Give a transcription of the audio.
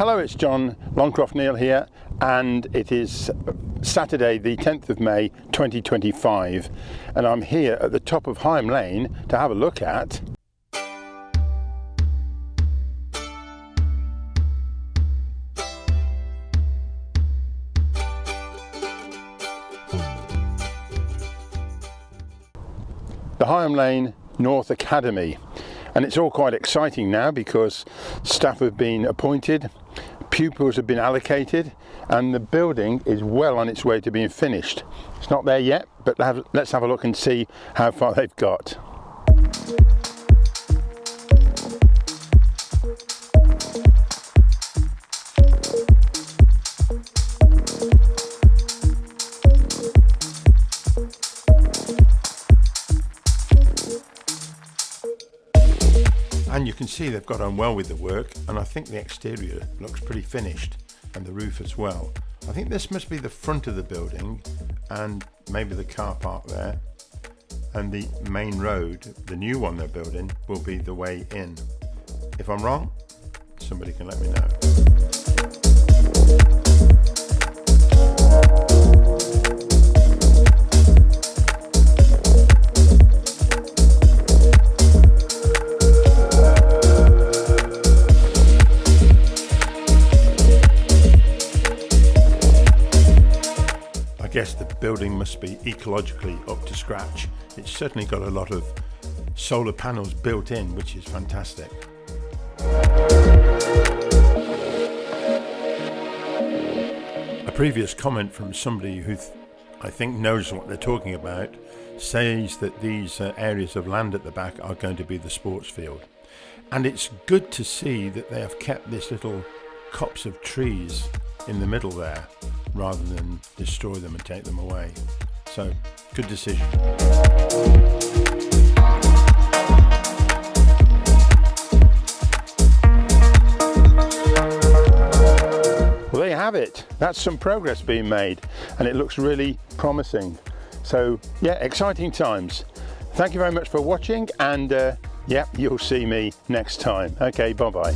Hello, it's John Longcroft-Neal here, and it is Saturday the 10th of May 2025, and I'm here at the top of Higham Lane to have a look at the Higham Lane North Academy. And it's all quite exciting now because staff have been appointed, pupils have been allocated, and the building is well on its way to being finished. It's not there yet, but let's have a look and see how far they've got. And you can see they've got on well with the work, and I think the exterior looks pretty finished, and the roof as well. I think this must be the front of the building, and maybe the car park there, and the main road, the new one they're building, will be the way in. If I'm wrong, somebody can let me know. I guess the building must be ecologically up to scratch. It's certainly got a lot of solar panels built in, which is fantastic. A previous comment from somebody who I think knows what they're talking about says that these areas of land at the back are going to be the sports field. And it's good to see that they have kept this little copse of trees in the middle there, rather than destroy them and take them away. So, good decision. Well, there you have it. That's some progress being made, and it looks really promising. So, yeah, exciting times. Thank you very much for watching, and yeah, you'll see me next time. Okay, bye-bye.